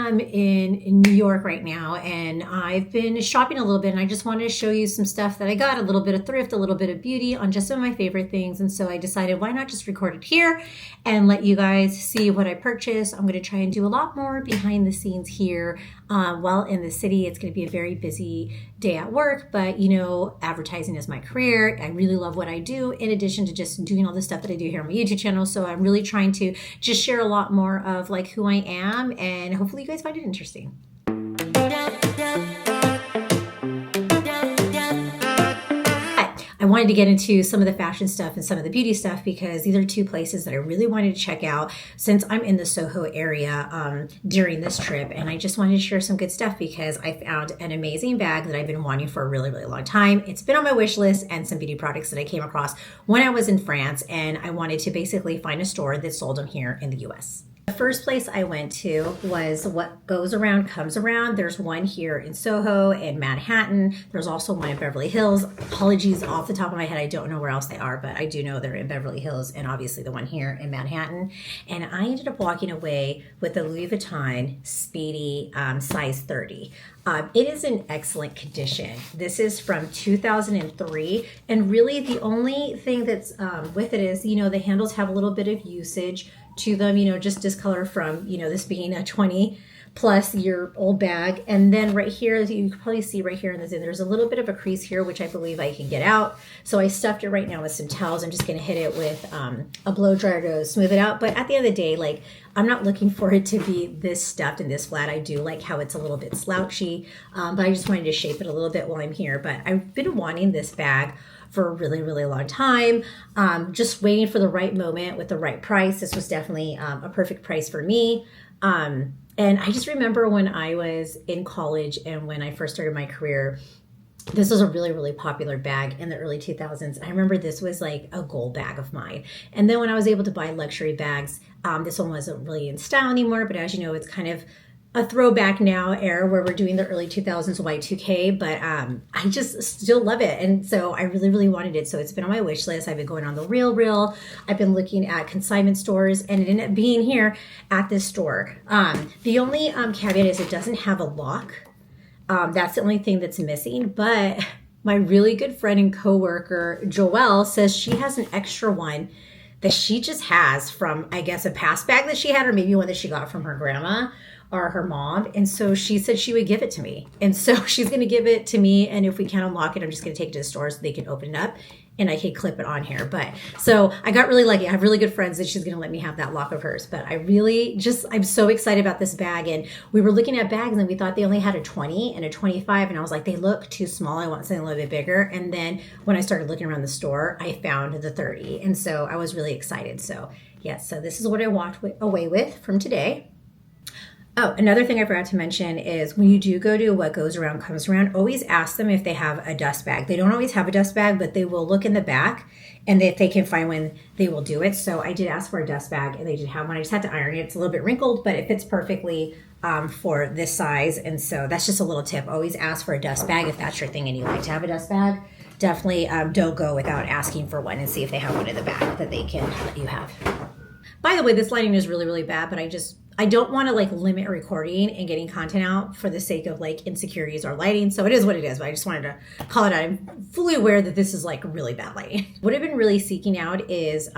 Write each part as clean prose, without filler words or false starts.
am in New York right now, and I've been shopping a little bit, and I just wanted to show you some stuff that I got, a little bit of thrift, a little bit of beauty on just some of my favorite things. And so I decided, why not just record it here and let you guys see what I purchased. I'm going to try and do a lot more behind the scenes here while in the city. It's going to be a very busy day at work, but you know, advertising is my career. I really love what I do in addition to just doing all the stuff that I do here on my YouTube channel. So I'm really trying to just share a lot more of like who I am, and hopefully you guys find it interesting. I wanted to get into some of the fashion stuff and some of the beauty stuff because these are two places that I really wanted to check out since I'm in the Soho area during this trip. And I just wanted to share some good stuff because I found an amazing bag that I've been wanting for a really, really long time. It's been on my wish list, and some beauty products that I came across when I was in France, and I wanted to basically find a store that sold them here in the US. The first place I went to was What Goes Around Comes Around. There's one here in Soho and Manhattan. There's also one in Beverly Hills. Apologies, off the top of my head, I don't know where else they are, but I do know they're in Beverly Hills and obviously the one here in Manhattan. And I ended up walking away with the Louis Vuitton Speedy size 30. It is in excellent condition. This is from 2003, and really the only thing that's with it is, you know, the handles have a little bit of usage to them, you know, just discolor from, you know, this being a 20-plus-year-old bag. And then right here, as you can probably see right here in the Zoom, there's a little bit of a crease here, which I believe I can get out. So I stuffed it right now with some towels. I'm just going to hit it with a blow dryer to smooth it out. But at the end of the day, like, I'm not looking for it to be this stuffed and this flat. I do like how it's a little bit slouchy, but I just wanted to shape it a little bit while I'm here. But I've been wanting this bag for a really, really long time. Just waiting for the right moment with the right price. This was definitely a perfect price for me. And I just remember when I was in college and when I first started my career, this was a really, really popular bag in the early 2000s. I remember this was like a goal bag of mine. And then when I was able to buy luxury bags, this one wasn't really in style anymore, but as you know, it's kind of a throwback now era where we're doing the early 2000s Y2K, but I just still love it. And so I really, really wanted it. So it's been on my wish list. I've been going on the Real. I've been looking at consignment stores, and it ended up being here at this store. The only caveat is it doesn't have a lock. That's the only thing that's missing, but my really good friend and coworker, Joelle, says she has an extra one that she just has from, I guess, a past bag that she had, or maybe one that she got from her grandma or her mom. And so she said she would give it to me. And so she's going to give it to me. And if we can't unlock it, I'm just going to take it to the store so they can open it up and I can clip it on here. But so I got really lucky. I have really good friends that she's going to let me have that lock of hers. But I really I'm so excited about this bag. And we were looking at bags and we thought they only had a 20 and a 25. And I was like, they look too small. I want something a little bit bigger. And then when I started looking around the store, I found the 30. And so I was really excited. So yes, so this is what I walked away with from today. Oh, another thing I forgot to mention is when you do go to What Goes Around Comes Around, always ask them if they have a dust bag. They don't always have a dust bag, but they will look in the back, and if they can find one, they will do it. So I did ask for a dust bag, and they did have one. I just had to iron it. It's a little bit wrinkled, but it fits perfectly for this size. And so that's just a little tip. Always ask for a dust bag if that's your thing and you like to have a dust bag. Definitely don't go without asking for one and see if they have one in the back that they can let you have. By the way, this lighting is really, really bad, but I don't want to like limit recording and getting content out for the sake of like insecurities or lighting. So it is what it is, but I just wanted to call it out. I'm fully aware that this is like really bad lighting. What I've been really seeking out is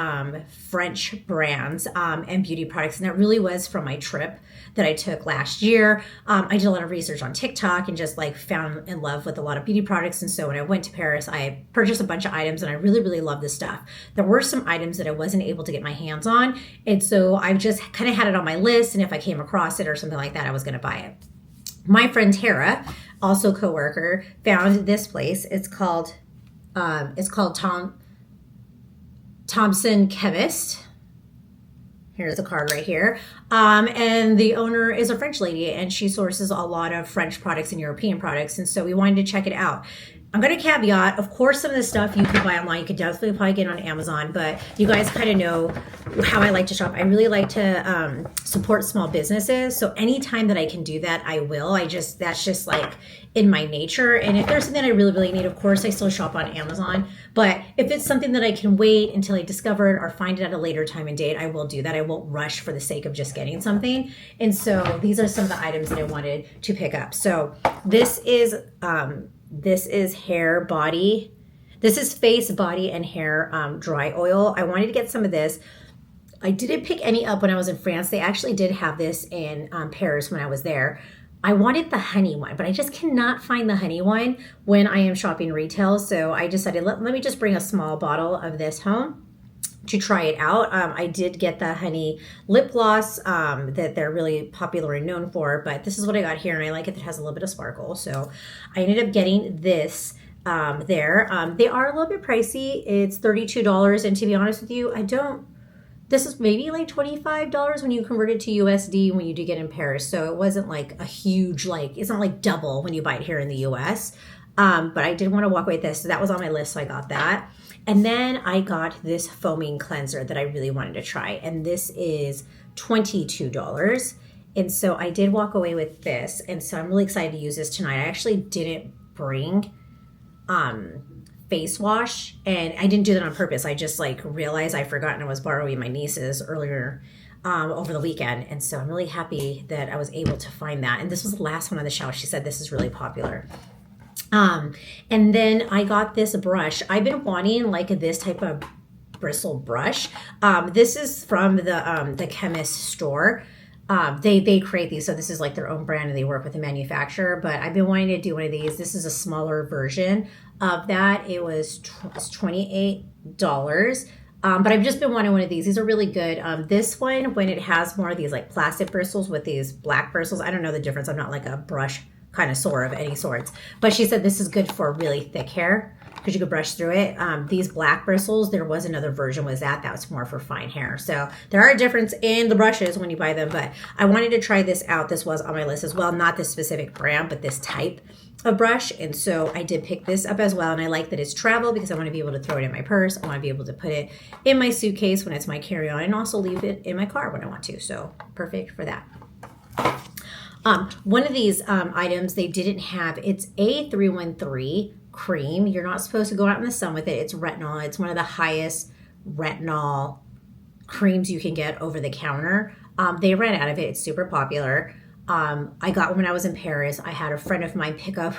French brands and beauty products. And that really was from my trip that I took last year. I did a lot of research on TikTok and just like found in love with a lot of beauty products. And so when I went to Paris, I purchased a bunch of items and I really, really love this stuff. There were some items that I wasn't able to get my hands on. And so I just kind of had it on my list. And if I came across it or something like that, I was going to buy it. My friend Tara, also coworker, found this place. It's called Thompson Chemist. Here's the card right here. And the owner is a French lady, and she sources a lot of French products and European products. And so we wanted to check it out. I'm going to caveat, of course, some of this stuff you can buy online. You could definitely probably get on Amazon, but you guys kind of know how I like to shop. I really like to support small businesses. So anytime that I can do that, I will. That's just like in my nature. And if there's something I really, really need, of course, I still shop on Amazon. But if it's something that I can wait until I discover it or find it at a later time and date, I will do that. I won't rush for the sake of just getting something. And so these are some of the items that I wanted to pick up. So this is hair, body. This is face, body, and hair dry oil. I wanted to get some of this. I didn't pick any up when I was in France. They actually did have this in Paris when I was there. I wanted the honey one, but I just cannot find the honey one when I am shopping retail. So I decided, let me just bring a small bottle of this home to try it out. I did get the honey lip gloss that they're really popular and known for, but this is what I got here, and I like it. It has a little bit of sparkle. So I ended up getting this there. They are a little bit pricey. It's $32, and to be honest with you, this is maybe like $25 when you convert it to USD when you do get in Paris. So it wasn't like a huge, it's not like double when you buy it here in the US. But I did want to walk away with this. So that was on my list. So I got that. And then I got this foaming cleanser that I really wanted to try. And this is $22. And so I did walk away with this. And so I'm really excited to use this tonight. I actually didn't bring face wash, and I didn't do that on purpose. I just realized I forgot, and I was borrowing my niece's earlier over the weekend. And so I'm really happy that I was able to find that. And this was the last one on the shelf. She said this is really popular. And then I got this brush. I've been wanting this type of bristle brush. This is from the chemist store. They create these, so this is their own brand, and they work with a manufacturer. But I've been wanting to do one of these. This is a smaller version of that. It's $28. But I've just been wanting one of these. These are really good. This one, when it has more of these plastic bristles with these black bristles, I don't know the difference. I'm not a brush connoisseur of any sorts. But she said this is good for really thick hair because you could brush through it. These black bristles, there was another version that was more for fine hair. So there are a difference in the brushes when you buy them, but I wanted to try this out. This was on my list as well, not this specific brand, but this type of brush. And so I did pick this up as well. And I like that it's travel because I want to be able to throw it in my purse. I want to be able to put it in my suitcase when it's my carry-on, and also leave it in my car when I want to. So perfect for that. One of these items they didn't have, it's A313 cream. You're not supposed to go out in the sun with it. It's retinol. It's one of the highest retinol creams you can get over the counter. They ran out of it. It's super popular. I got one when I was in Paris. I had a friend of mine pick up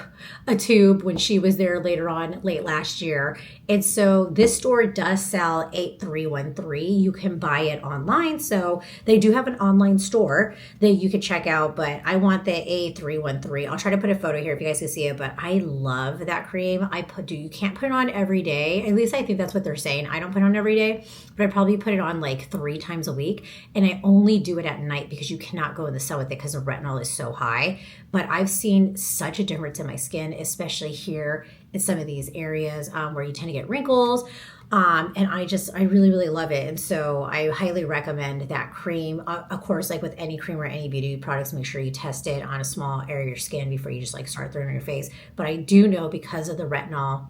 a tube when she was there late last year. And so this store does sell 8313. You can buy it online. So they do have an online store that you could check out, but I want the A313. I'll try to put a photo here if you guys can see it, but I love that cream. You can't put it on every day. At least I think that's what they're saying. I don't put it on every day, but I probably put it on 3 times a week. And I only do it at night because you cannot go in the sun with it because the retinol is so high. But I've seen such a difference in my skin, especially here in some of these areas where you tend to get wrinkles. And I really, really love it. And so I highly recommend that cream. Of course, with any cream or any beauty products, make sure you test it on a small area of your skin before you just start throwing it on your face. But I do know because of the retinol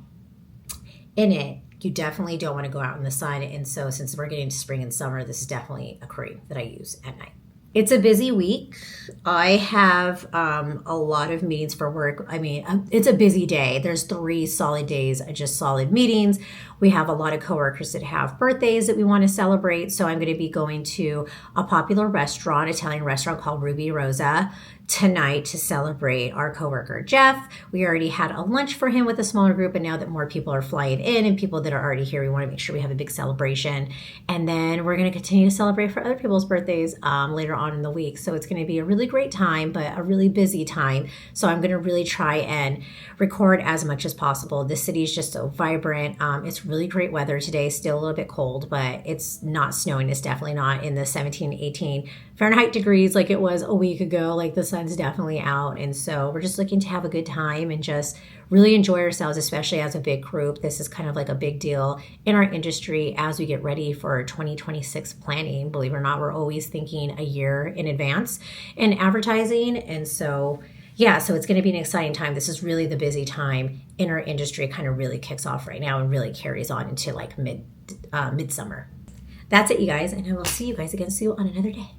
in it, you definitely don't want to go out in the sun. And so since we're getting to spring and summer, this is definitely a cream that I use at night. It's a busy week. I have a lot of meetings for work. I mean, it's a busy day. There's 3 solid days, just solid meetings. We have a lot of coworkers that have birthdays that we want to celebrate. So I'm going to be going to a popular restaurant, Italian restaurant called Ruby Rosa tonight to celebrate our coworker, Jeff. We already had a lunch for him with a smaller group, and now that more people are flying in and people that are already here, we want to make sure we have a big celebration. And then we're going to continue to celebrate for other people's birthdays later on in the week. So it's going to be a really great time, but a really busy time. So I'm going to really try and record as much as possible. The city is just so vibrant. It's really great weather today, still a little bit cold, but it's not snowing. It's definitely not in the 17, 18 Fahrenheit degrees like it was a week ago. The sun's definitely out. And so we're just looking to have a good time and just really enjoy ourselves, especially as a big group. This is kind of a big deal in our industry as we get ready for 2026 planning. Believe it or not, we're always thinking a year in advance in advertising. And so yeah, so it's going to be an exciting time. This is really the busy time in our industry. Kind of really kicks off right now and really carries on into like midsummer. That's it, you guys, and I will see you guys again soon on another day.